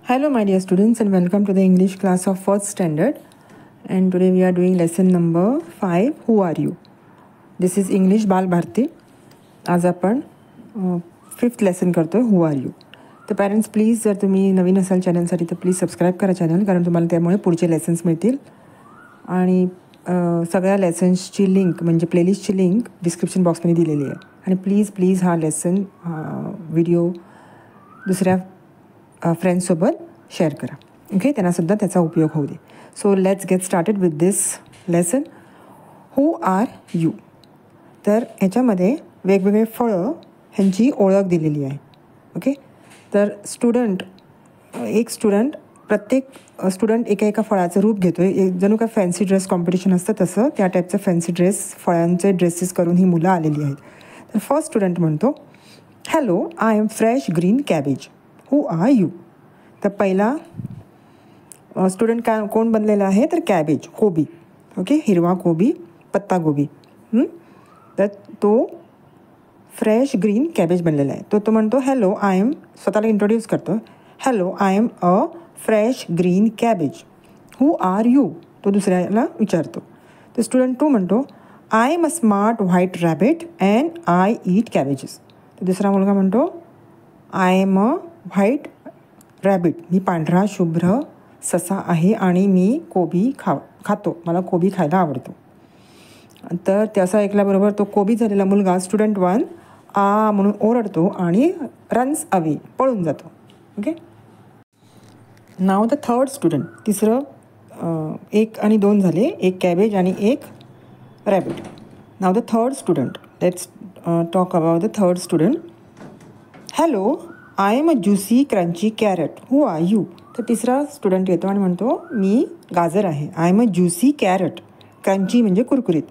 Hello my dear students and welcome to the English class of 1st standard, and today we are doing lesson number 5, Who are you? This is English बाल भारती. आज आपण 5th lesson करतो Who are you? तर parents please जर तुम्ही नवीन असाल चॅनलसाठी तर please subscribe करा चॅनल, कारण तुम्हाला त्यामुळे पुढचे लेसन्स मिळतील. आणि सगळ्या लेसन्सची लिंक म्हणजे प्लेलिस्टची लिंक डिस्क्रिप्शन बॉक्समध्ये दिलेली आहे. आणि प्लीज हा लेसन व्हिडिओ दुसऱ्या फ्रेंड्ससोबत शेअर करा. ओके, त्यांनासुद्धा त्याचा उपयोग होऊ दे. So let's get started with this lesson. Who are you? तर ह्याच्यामध्ये वेगवेगळे फळं ह्यांची ओळख दिलेली आहे. ओके, तर प्रत्येक स्टुडंट एका फळाचं रूप घेतो आहे. एक जणू काय फॅन्सी ड्रेस कॉम्पिटिशन असतं तसं त्या टाईपचं फॅन्सी फळांचे ड्रेसेस करून ही मुलं आलेली आहेत. तर फर्स्ट स्टुडंट म्हणतो, hello, I am fresh green cabbage. Who are you? तर पहिला स्टुडंट कोण बनलेला आहे? तर कॅबेज, कोबी. ओके, हिरवा कोबी, पत्तागोबी. तर तो फ्रेश ग्रीन कॅबेज बनलेला आहे. तो म्हणतो, हॅलो, आय एम, स्वतःला इंट्रोड्यूस करतो. Hello, I am a fresh green cabbage. Who are you? तो दुसऱ्याला विचारतो. तर स्टुडंट 2 म्हणतो, I am a smart white rabbit and I eat cabbages. तर दुसरा मुलगा म्हणतो, I am a white rabbit, मी पांढरा शुभ्र ससा आहे आणि मी कोबी खातो, मला कोबी खायला आवडतो. तर त्याचा ऐकल्याबरोबर तो कोबी झालेला मुलगा स्टुडंट 1 आ म्हणून ओरडतो आणि रन्स अवे, पळून जातो. Okay, now the third student. तिसरं 1 आणि 2 झाले, एक कॅबेज आणि एक rabbit. Now the third student. Let's talk about the third student. Hello, I am a juicy crunchy carrot. Who are you? तर तिसरा स्टुडंट येतो आणि म्हणतो, मी गाजर आहे. I am a juicy carrot. Crunchy म्हणजे कुरकुरीत.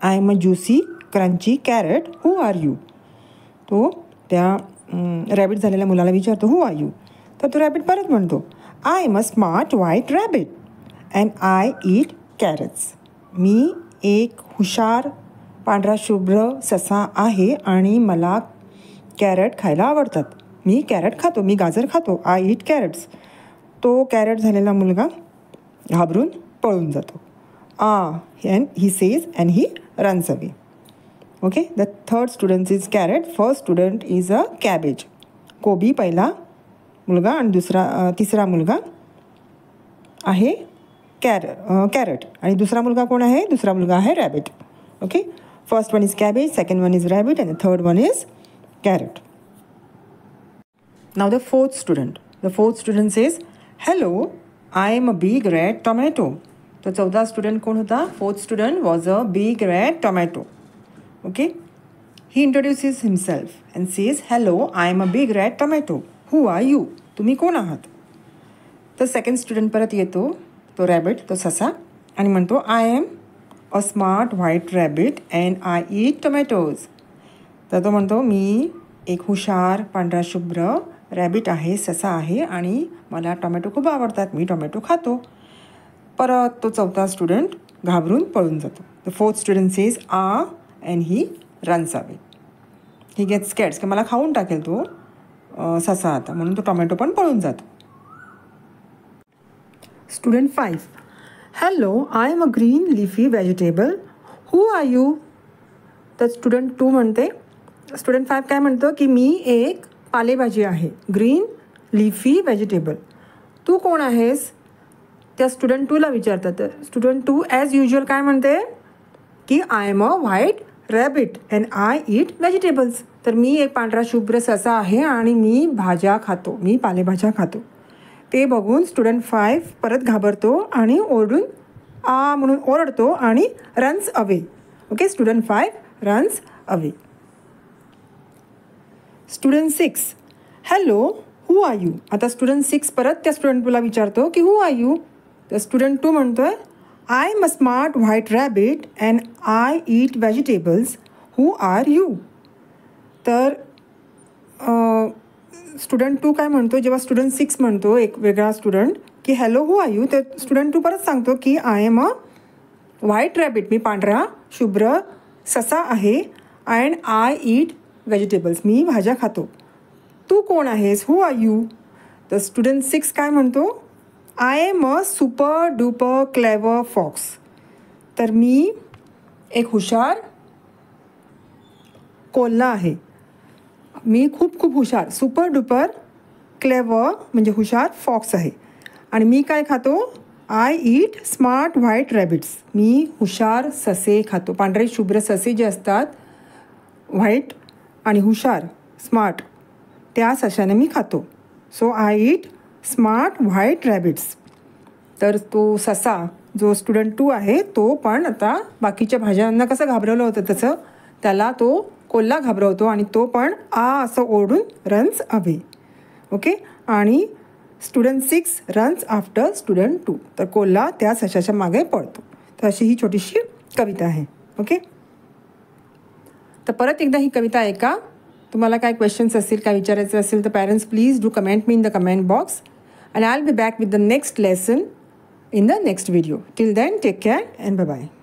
I am a juicy crunchy carrot. Who are you? तो त्या रॅबिट झालेल्या मुलाला विचारतो, हू आर यू? तर तो रॅबिट परत म्हणतो, I am a smart white rabbit and I eat carrots. मी एक हुशार पांढरा शुभ्र ससा आहे आणि मला कॅरट खायला आवडतात. मी कॅरट खातो, मी गाजर खातो. I eat carrots. तो कॅरट झालेला मुलगा घाबरून पळून जातो. And he says and he runs away. Okay, the third student is carrot, first student is a cabbage. कोबी पहिला मुलगा आणि तिसरा मुलगा आहे कॅरट. आणि दुसरा मुलगा कोण आहे? दुसरा मुलगा आहे rabbit. Okay, first one is cabbage, second one is rabbit and the third one is carrot. Now the fourth student. The fourth student says, hello, I am a big red tomato. तर 14th student कोण होता? Fourth student was a big red tomato. Okay, he introduces himself and says, hello, I am a big red tomato. Who are you? तुम्ही कोण आहात? तर second student परत येतो, तो रॅबिट, तो ससा, आणि म्हणतो, I am a smart white rabbit and I eat tomatoes. तर तो म्हणतो, मी एक हुशार पांढरा शुभ्र रॅबिट आहे, ससा आहे आणि मला टोमॅटो खूप आवडतात, मी टोमॅटो खातो. परत तो 4था स्टुडंट घाबरून पळून जातो. The fourth student says and he runs away. He get scared, की मला खाऊन टाकेल तो ससा आता, म्हणून तो टोमॅटो पण पळून जातो. Student 5, hello, I am a green leafy vegetable. Who are you? तर स्टुडंट 2 म्हणते, स्टुडंट 5 काय म्हणतो, की मी एक पालेभाजी आहे, ग्रीन लिफी व्हेजिटेबल. तू कोण आहेस? त्या स्टुडंट 2ला विचारतात. स्टुडंट 2 ॲज युज्युअल काय म्हणते, की I am a white rabbit and I eat vegetables. तर मी एक पांढरा शुभ्र ससा आहे आणि मी भाज्या खातो, मी पालेभाज्या खातो. ते बघून स्टुडंट 5 परत घाबरतो आणि ओरडून म्हणून ओरडतो आणि runs away. Okay, student 5 runs away. Student 6, hello, who are you? आता स्टुडंट 6 परत त्या स्टुडंट 2ला विचारतो, की हू आर यू? तर स्टुडंट 2 म्हणतो आहे, I am a smart white rabbit and I eat vegetables. Who are you? तर स्टुडंट 2 काय म्हणतो, जेव्हा स्टुडंट 6 म्हणतो एक वेगळा स्टुडंट, की हॅलो, हू आर यू? तर स्टुडंट 2 परत सांगतो, की I am a white rabbit, मी पांढरा शुभ्र ससा आहे अँड आय ईट व्हेजिटेबल्स, मी भाज्या खातो. तू कोण आहेस? Who are you? तर स्टुडंट 6 काय म्हणतो, I am a super duper clever fox. तर मी एक हुशार कोल्हा आहे. मी खूप खूप हुशार, सुपर डुपर क्लेवर म्हणजे हुशार फॉक्स आहे. आणि मी काय खातो, I eat smart white rabbits. मी हुशार ससे खातो. पांढरे शुभ्र ससे जे असतात व्हाईट आणि हुशार स्मार्ट, त्या सशाने मी खातो. So I eat smart white rabbit's. तर तो ससा जो स्टुडंट 2 आहे तो पण आता बाकीच्या भाज्यांना कसं घाबरवलं होतं तसं त्याला तो कोल्हा घाबरवतो आणि तो पण असं ओरडून रन्स अवे. ओके. आणि स्टुडंट 6 रन्स आफ्टर स्टुडंट 2. तर कोल्हा त्या सशाच्या मागे पळतो. तर अशी ही छोटीशी कविता आहे. ओके. तर परत एकदा ही कविता ऐका. तुम्हाला काय क्वेश्चन्स असतील, काय विचारायचं असेल तर parents please do comment me in the comment box and I'll be back with the next lesson in the next video. Till then, take care and bye-bye.